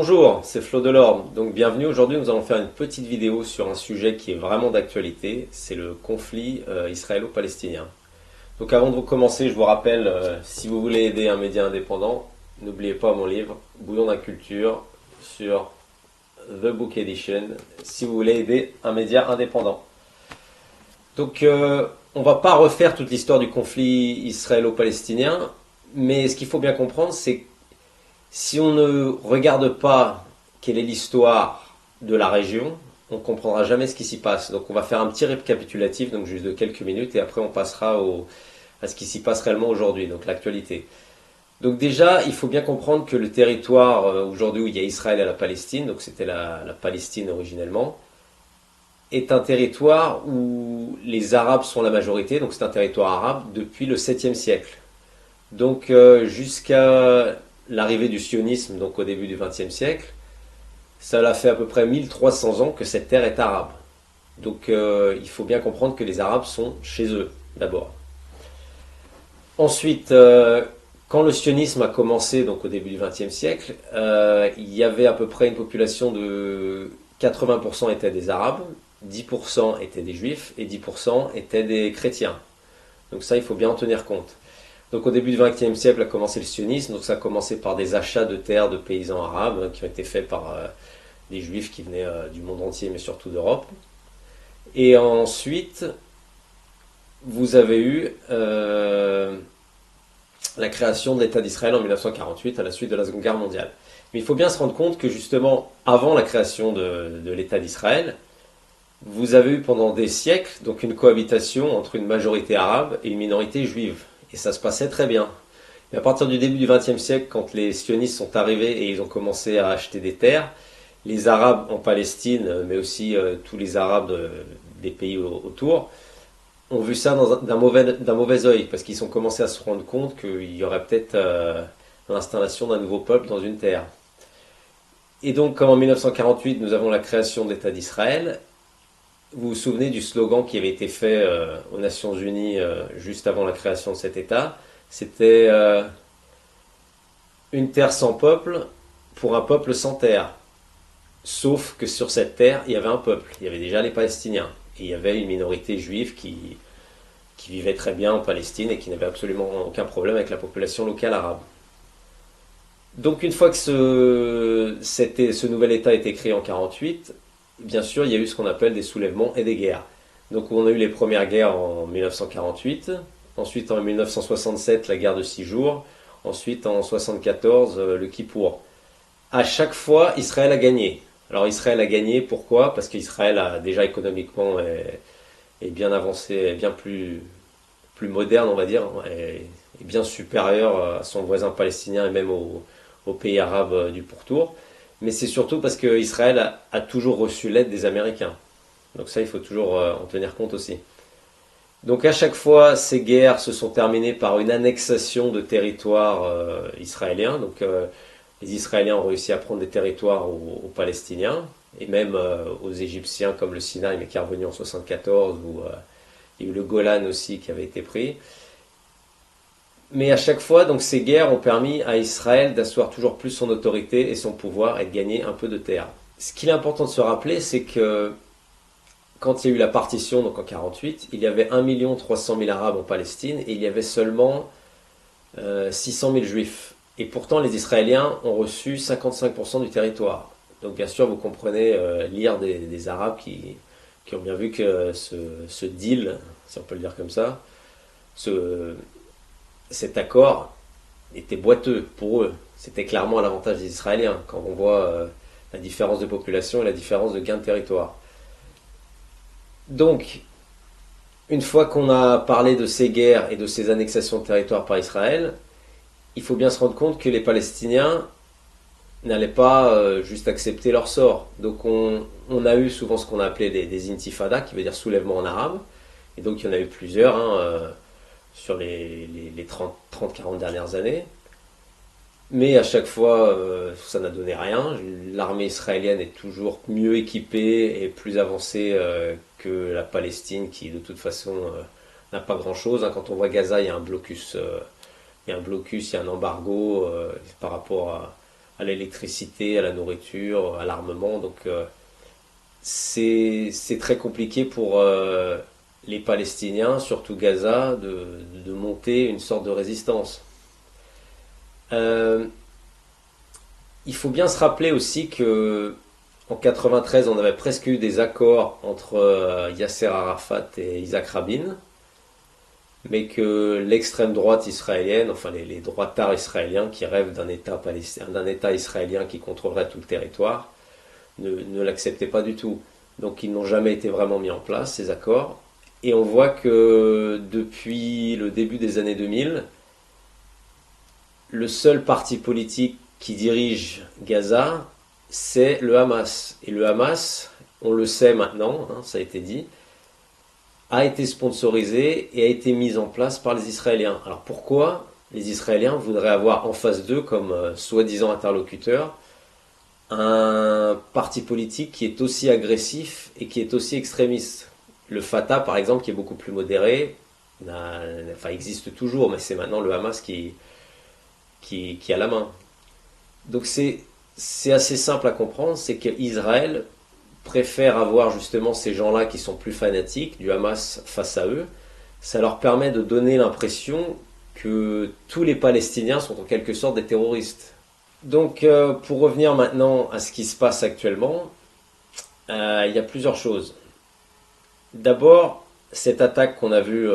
Bonjour, c'est Flo Delorme. Donc bienvenue. Aujourd'hui, nous allons faire une petite vidéo sur un sujet qui est vraiment d'actualité. C'est le conflit israélo-palestinien. Donc avant de commencer, je vous rappelle, si vous voulez aider un média indépendant, n'oubliez pas mon livre Bouillon d'inculture sur The Book Edition, si vous voulez aider un média indépendant. Donc on va pas refaire toute l'histoire du conflit israélo-palestinien, mais ce qu'il faut bien comprendre, c'est que si on ne regarde pas quelle est l'histoire de la région, on ne comprendra jamais ce qui s'y passe. Donc on va faire un petit récapitulatif, donc juste de quelques minutes, et après on passera à ce qui s'y passe réellement aujourd'hui, donc l'actualité. Donc déjà, il faut bien comprendre que le territoire aujourd'hui où il y a Israël et la Palestine, donc c'était la Palestine originellement, est un territoire où les Arabes sont la majorité, donc c'est un territoire arabe depuis le 7e siècle. Donc jusqu'à l'arrivée du sionisme, donc au début du XXe siècle, ça l'a fait à peu près 1300 ans que cette terre est arabe. Donc il faut bien comprendre que les Arabes sont chez eux, d'abord. Ensuite, quand le sionisme a commencé, donc au début du XXe siècle, il y avait à peu près une population de 80% étaient des Arabes, 10% étaient des Juifs et 10% étaient des chrétiens. Donc ça, il faut bien en tenir compte. Donc au début du XXe siècle a commencé le sionisme, donc ça a commencé par des achats de terres de paysans arabes qui ont été faits par des juifs qui venaient du monde entier mais surtout d'Europe. Et ensuite, vous avez eu la création de l'État d'Israël en 1948 à la suite de la Seconde Guerre mondiale. Mais il faut bien se rendre compte que justement, avant la création de l'État d'Israël, vous avez eu pendant des siècles donc une cohabitation entre une majorité arabe et une minorité juive. Et ça se passait très bien. Mais à partir du début du XXe siècle, quand les sionistes sont arrivés et ils ont commencé à acheter des terres, les Arabes en Palestine, mais aussi tous les Arabes des pays autour, ont vu ça d'un mauvais œil, parce qu'ils ont commencé à se rendre compte qu'il y aurait peut-être l'installation d'un nouveau peuple dans une terre. Et donc, comme en 1948, nous avons la création de l'État d'Israël, vous vous souvenez du slogan qui avait été fait aux Nations Unies juste avant la création de cet État? C'était une terre sans peuple pour un peuple sans terre. Sauf que sur cette terre, il y avait un peuple. Il y avait déjà les Palestiniens. Et il y avait une minorité juive qui vivait très bien en Palestine et qui n'avait absolument aucun problème avec la population locale arabe. Donc une fois que ce nouvel État a été créé en 1948, bien sûr, il y a eu ce qu'on appelle des soulèvements et des guerres. Donc on a eu les premières guerres en 1948, ensuite en 1967 la guerre de 6 jours, ensuite en 1974 le Kippour. À chaque fois, Israël a gagné. Alors Israël a gagné, pourquoi? Parce qu'Israël a déjà économiquement est bien avancé, est bien plus moderne, on va dire, est bien supérieur à son voisin palestinien et même aux pays arabes du pourtour. Mais c'est surtout parce qu'Israël a toujours reçu l'aide des Américains. Donc ça, il faut toujours en tenir compte aussi. Donc à chaque fois, ces guerres se sont terminées par une annexation de territoires israéliens. Donc les Israéliens ont réussi à prendre des territoires aux Palestiniens et même aux Égyptiens comme le Sinaï, mais qui est revenu en 1974, ou il y a eu le Golan aussi qui avait été pris. Mais à chaque fois, donc, ces guerres ont permis à Israël d'asseoir toujours plus son autorité et son pouvoir et de gagner un peu de terre. Ce qu'il est important de se rappeler, c'est que quand il y a eu la partition, donc en 1948, il y avait 1 300 000 Arabes en Palestine et il y avait seulement 600 000 Juifs. Et pourtant, les Israéliens ont reçu 55% du territoire. Donc bien sûr, vous comprenez l'ire des Arabes qui ont bien vu que ce deal, si on peut le dire comme ça, cet accord était boiteux pour eux. C'était clairement à l'avantage des Israéliens quand on voit la différence de population et la différence de gain de territoire. Donc, une fois qu'on a parlé de ces guerres et de ces annexations de territoire par Israël, il faut bien se rendre compte que les Palestiniens n'allaient pas juste accepter leur sort. Donc on a eu souvent ce qu'on a appelé des intifadas, qui veut dire soulèvement en arabe. Et donc il y en a eu plusieurs sur les 30-40 dernières années. Mais à chaque fois, ça n'a donné rien. L'armée israélienne est toujours mieux équipée et plus avancée que la Palestine, qui de toute façon n'a pas grand-chose. Quand on voit Gaza, il y a un blocus, il y a un embargo par rapport à l'électricité, à la nourriture, à l'armement. Donc c'est très compliqué pour les Palestiniens, surtout Gaza, de monter une sorte de résistance. Euh, il faut bien se rappeler aussi que en 93, on avait presque eu des accords entre Yasser Arafat et Isaac Rabin, mais que l'extrême droite israélienne, enfin les droitards israéliens qui rêvent d'un État israélien qui contrôlerait tout le territoire, ne l'acceptaient pas du tout. Donc ils n'ont jamais été vraiment mis en place, ces accords. Et on voit que depuis le début des années 2000, le seul parti politique qui dirige Gaza, c'est le Hamas. Et le Hamas, on le sait maintenant, hein, ça a été dit, a été sponsorisé et a été mis en place par les Israéliens. Alors pourquoi les Israéliens voudraient avoir en face d'eux comme soi-disant interlocuteur un parti politique qui est aussi agressif et qui est aussi extrémiste? Le Fatah, par exemple, qui est beaucoup plus modéré, enfin existe toujours, mais c'est maintenant le Hamas qui a la main. Donc c'est assez simple à comprendre, c'est qu'Israël préfère avoir justement ces gens-là qui sont plus fanatiques du Hamas face à eux. Ça leur permet de donner l'impression que tous les Palestiniens sont en quelque sorte des terroristes. Donc pour revenir maintenant à ce qui se passe actuellement, il y a plusieurs choses. D'abord, cette attaque qu'on a vue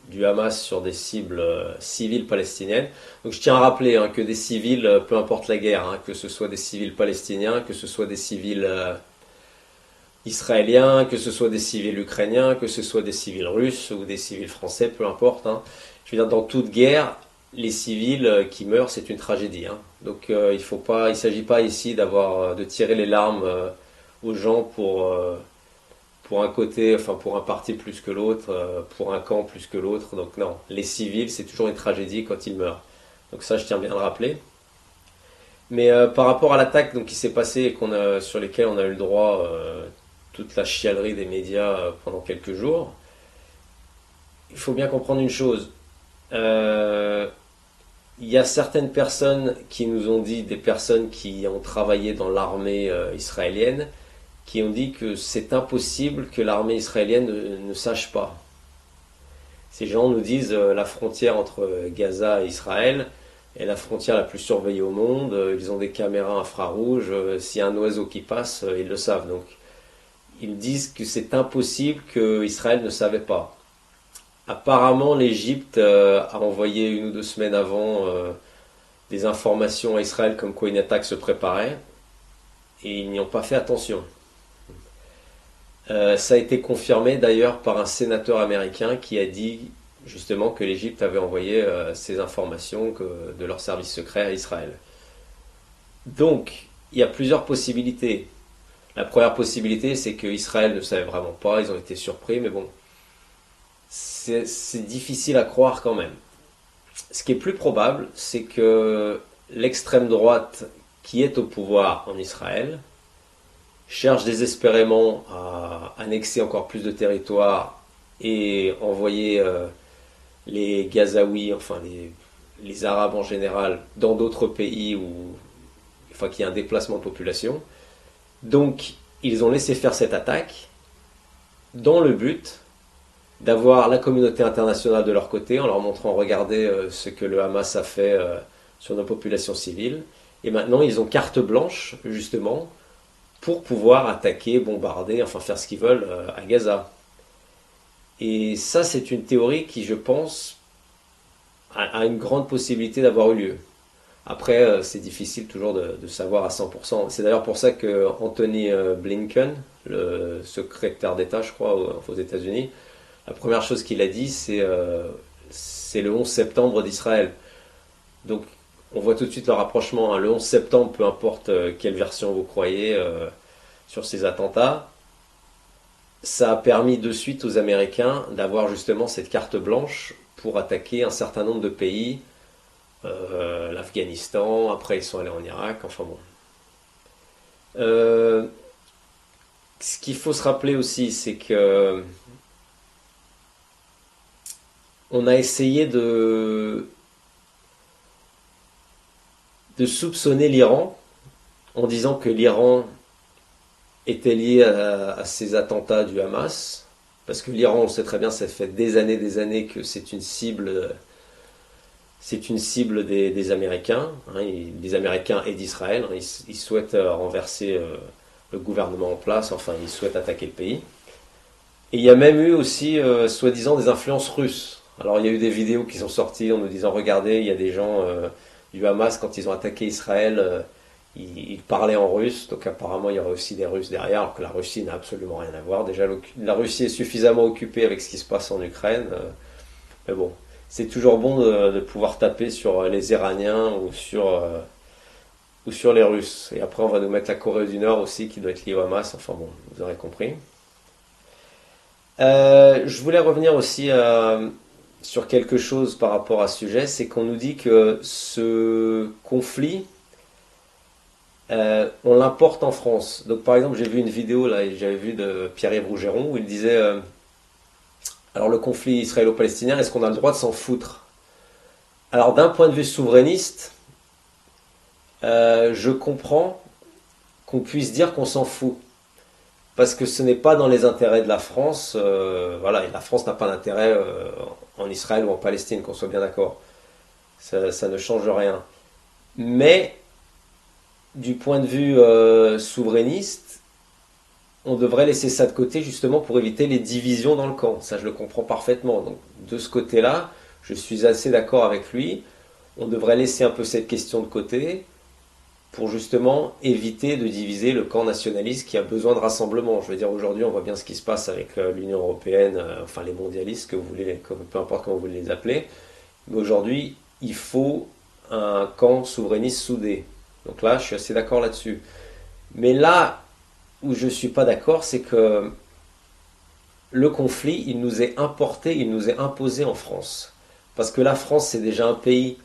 du Hamas sur des cibles civiles palestiniennes. Donc je tiens à rappeler hein, que des civils, peu importe la guerre, hein, que ce soit des civils palestiniens, que ce soit des civils israéliens, que ce soit des civils ukrainiens, que ce soit des civils russes ou des civils français, peu importe. Hein. Je veux dire, dans toute guerre, les civils qui meurent, c'est une tragédie. Hein. Donc il s'agit pas ici de tirer les larmes aux gens pour un côté, enfin pour un parti plus que l'autre, pour un camp plus que l'autre. Donc non, les civils, c'est toujours une tragédie quand ils meurent. Donc ça, je tiens bien à le rappeler. Mais par rapport à l'attaque donc, qui s'est passée et sur lesquelles on a eu le droit, toute la chialerie des médias pendant quelques jours, il faut bien comprendre une chose. Euh, il y a certaines personnes qui nous ont dit, des personnes qui ont travaillé dans l'armée israélienne, qui ont dit que c'est impossible que l'armée israélienne ne sache pas. Ces gens nous disent la frontière entre Gaza et Israël est la frontière la plus surveillée au monde, ils ont des caméras infrarouges, s'il y a un oiseau qui passe, ils le savent. Donc ils disent que c'est impossible que Israël ne savait pas. Apparemment, l'Égypte a envoyé 1 ou 2 semaines avant des informations à Israël comme quoi une attaque se préparait, et ils n'y ont pas fait attention. Ça a été confirmé d'ailleurs par un sénateur américain qui a dit justement que l'Égypte avait envoyé ces informations de leur service secret à Israël. Donc, il y a plusieurs possibilités. La première possibilité, c'est que Israël ne savait vraiment pas, ils ont été surpris, mais bon, c'est difficile à croire quand même. Ce qui est plus probable, c'est que l'extrême droite qui est au pouvoir en Israël cherche désespérément à annexer encore plus de territoire et envoyer les Gazaouis, enfin les Arabes en général, dans d'autres pays où enfin, qu'il y a un déplacement de population. Donc ils ont laissé faire cette attaque dans le but d'avoir la communauté internationale de leur côté en leur montrant regardez ce que le Hamas a fait sur nos populations civiles. Et maintenant ils ont carte blanche justement pour pouvoir attaquer, bombarder, enfin faire ce qu'ils veulent à Gaza. Et ça, c'est une théorie qui, je pense, a une grande possibilité d'avoir eu lieu. Après, c'est difficile toujours de savoir à 100%. C'est d'ailleurs pour ça que Anthony Blinken, le secrétaire d'État, je crois, aux États-Unis, la première chose qu'il a dit, c'est le 11 septembre d'Israël. Donc, on voit tout de suite le rapprochement. Hein. Le 11 septembre, peu importe quelle version vous croyez sur ces attentats, ça a permis de suite aux Américains d'avoir justement cette carte blanche pour attaquer un certain nombre de pays, l'Afghanistan, après ils sont allés en Irak, enfin bon. Euh, Ce qu'il faut se rappeler aussi, c'est que on a essayé de de soupçonner l'Iran en disant que l'Iran était lié à ces attentats du Hamas, parce que l'Iran, on sait très bien, ça fait des années que c'est une cible des Américains, hein, des Américains et d'Israël. Hein, ils souhaitent renverser le gouvernement en place, enfin ils souhaitent attaquer le pays. Et il y a même eu aussi, soi-disant, des influences russes. Alors il y a eu des vidéos qui sont sorties en nous disant, regardez, il y a des gens du Hamas, quand ils ont attaqué Israël, ils parlaient en russe, donc apparemment il y aurait aussi des Russes derrière, alors que la Russie n'a absolument rien à voir. Déjà, la Russie est suffisamment occupée avec ce qui se passe en Ukraine, mais bon, c'est toujours bon de pouvoir taper sur les Iraniens ou sur les Russes. Et après, on va nous mettre la Corée du Nord aussi, qui doit être liée au Hamas, enfin bon, vous aurez compris. Je voulais revenir aussi sur quelque chose par rapport à ce sujet, c'est qu'on nous dit que ce conflit, on l'importe en France. Donc par exemple, j'ai vu une vidéo là, j'avais vu de Pierre-Yves Rougeron où il disait alors le conflit israélo-palestinien, est-ce qu'on a le droit de s'en foutre? Alors d'un point de vue souverainiste, je comprends qu'on puisse dire qu'on s'en fout. Parce que ce n'est pas dans les intérêts de la France, voilà, et la France n'a pas d'intérêt en Israël ou en Palestine, qu'on soit bien d'accord. Ça ne change rien. Mais du point de vue souverainiste, on devrait laisser ça de côté justement pour éviter les divisions dans le camp. Ça, je le comprends parfaitement. Donc, de ce côté-là, je suis assez d'accord avec lui. On devrait laisser un peu cette question de côté pour justement éviter de diviser le camp nationaliste qui a besoin de rassemblement. Je veux dire, aujourd'hui, on voit bien ce qui se passe avec l'Union européenne, enfin les mondialistes, que vous voulez, peu importe comment vous voulez les appeler. Mais aujourd'hui, il faut un camp souverainiste soudé. Donc là, je suis assez d'accord là-dessus. Mais là où je ne suis pas d'accord, c'est que le conflit, il nous est importé, il nous est imposé en France. Parce que la France, c'est déjà un pays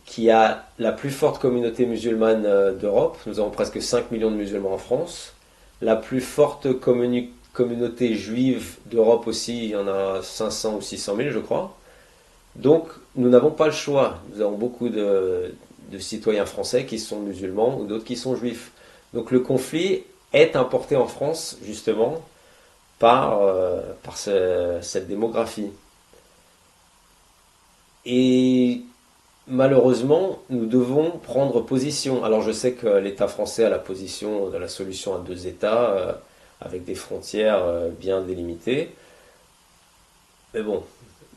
qui a la plus forte communauté musulmane d'Europe. Nous avons presque 5 millions de musulmans en France. La plus forte communauté juive d'Europe aussi, il y en a 500 ou 600 000, je crois. Donc, nous n'avons pas le choix. Nous avons beaucoup de citoyens français qui sont musulmans ou d'autres qui sont juifs. Donc, le conflit est importé en France, justement, par cette démographie. Et malheureusement, nous devons prendre position. Alors je sais que l'État français a la position de la solution à deux États, avec des frontières bien délimitées. Mais bon,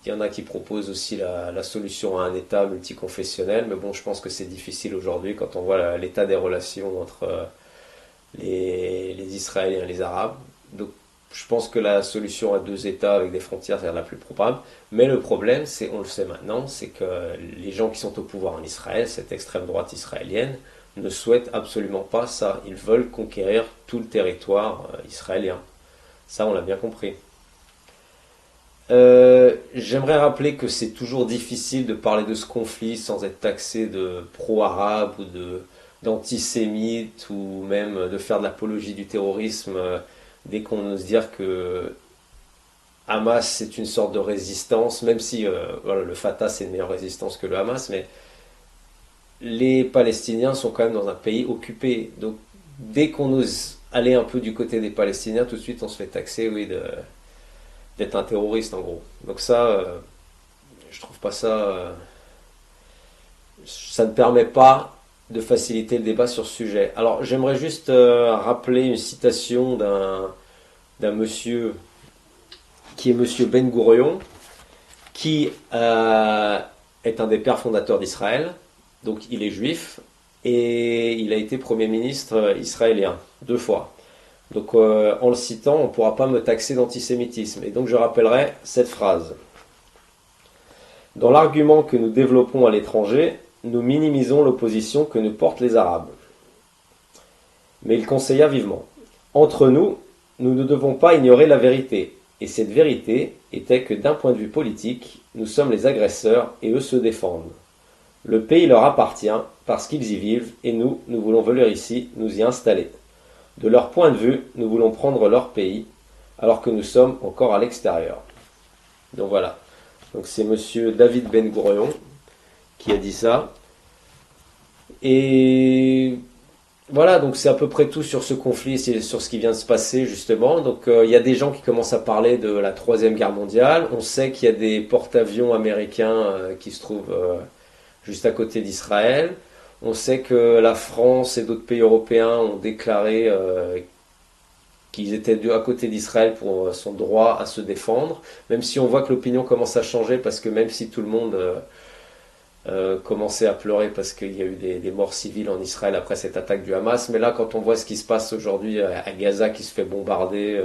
il y en a qui proposent aussi la solution à un État multiconfessionnel. Mais bon, je pense que c'est difficile aujourd'hui quand on voit l'état des relations entre les Israéliens et les Arabes. Donc je pense que la solution à deux États avec des frontières c'est la plus probable. Mais le problème, c'est, on le sait maintenant, c'est que les gens qui sont au pouvoir en Israël, cette extrême droite israélienne, ne souhaitent absolument pas ça. Ils veulent conquérir tout le territoire israélien. Ça, on l'a bien compris. J'aimerais rappeler que c'est toujours difficile de parler de ce conflit sans être taxé de pro-arabe ou d'antisémite ou même de faire de l'apologie du terrorisme dès qu'on ose dire que Hamas c'est une sorte de résistance, même si voilà, le Fatah c'est une meilleure résistance que le Hamas, mais les Palestiniens sont quand même dans un pays occupé. Donc dès qu'on ose aller un peu du côté des Palestiniens, tout de suite on se fait taxer, oui, d'être un terroriste en gros. Donc ça, je trouve pas ça. Ça ne permet pas de faciliter le débat sur ce sujet. Alors j'aimerais juste rappeler une citation d'un monsieur qui est monsieur Ben Gourion, qui est un des pères fondateurs d'Israël, donc il est juif, et il a été Premier ministre israélien, 2 fois. Donc en le citant, on ne pourra pas me taxer d'antisémitisme. Et donc je rappellerai cette phrase. Dans l'argument que nous développons à l'étranger, nous minimisons l'opposition que nous portent les Arabes. Mais il conseilla vivement. Entre nous, nous ne devons pas ignorer la vérité. Et cette vérité était que d'un point de vue politique, nous sommes les agresseurs et eux se défendent. Le pays leur appartient parce qu'ils y vivent et nous voulons venir ici, nous y installer. De leur point de vue, nous voulons prendre leur pays alors que nous sommes encore à l'extérieur. Donc voilà. Donc c'est monsieur David Ben Gourion qui a dit ça. Et voilà, donc c'est à peu près tout sur ce conflit, c'est sur ce qui vient de se passer justement. Donc il y a des gens qui commencent à parler de la Troisième Guerre mondiale. On sait qu'il y a des porte-avions américains qui se trouvent juste à côté d'Israël. On sait que la France et d'autres pays européens ont déclaré qu'ils étaient à côté d'Israël pour son droit à se défendre, même si on voit que l'opinion commence à changer, parce que même si tout le monde commençait à pleurer parce qu'il y a eu des morts civiles en Israël après cette attaque du Hamas, mais là quand on voit ce qui se passe aujourd'hui à Gaza qui se fait bombarder,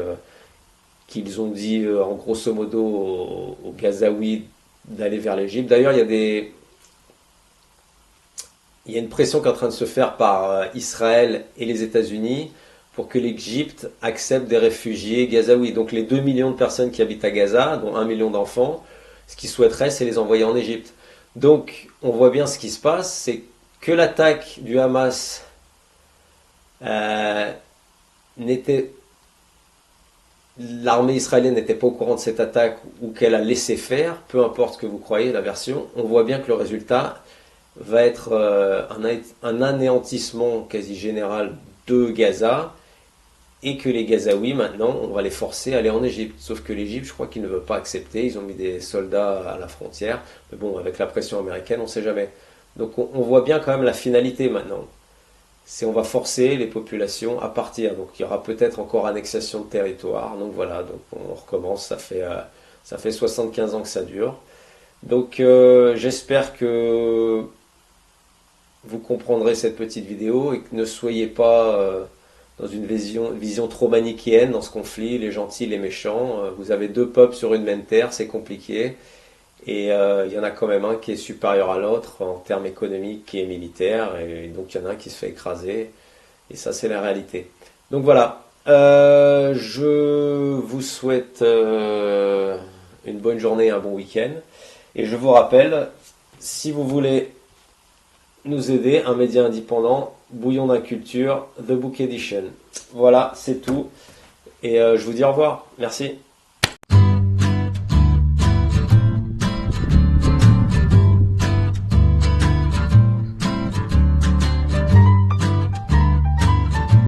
qu'ils ont dit en grosso modo aux Gazaouis d'aller vers l'Égypte. D'ailleurs il y a une pression qui est en train de se faire par Israël et les États-Unis pour que l'Égypte accepte des réfugiés gazaouis. Donc les 2 millions de personnes qui habitent à Gaza, dont 1 million d'enfants, ce qu'ils souhaiteraient, c'est les envoyer en Égypte. Donc on voit bien ce qui se passe, c'est que l'attaque du Hamas euh, n'était... L'armée israélienne n'était pas au courant de cette attaque ou qu'elle a laissé faire, peu importe que vous croyez la version, on voit bien que le résultat va être un anéantissement quasi général de Gaza et que les Gazaouis, maintenant, on va les forcer à aller en Égypte. Sauf que l'Égypte, je crois qu'ils ne veulent pas accepter. Ils ont mis des soldats à la frontière. Mais bon, avec la pression américaine, on ne sait jamais. Donc on voit bien quand même la finalité maintenant. C'est on va forcer les populations à partir. Donc il y aura peut-être encore annexation de territoire. Donc voilà, donc on recommence. Ça fait 75 ans que ça dure. Donc j'espère que vous comprendrez cette petite vidéo et que ne soyez pas dans une vision trop manichéenne dans ce conflit, les gentils, les méchants. Vous avez deux peuples sur une même terre, c'est compliqué. Et il y en a quand même un qui est supérieur à l'autre en termes économiques et militaires. Et donc il y en a un qui se fait écraser. Et ça, c'est la réalité. Donc voilà. Je vous souhaite une bonne journée, un bon week-end. Et je vous rappelle, si vous voulez nous aider, un média indépendant, Bouillon d'inculture, The Book Edition. Voilà, c'est tout. Et je vous dis au revoir. Merci.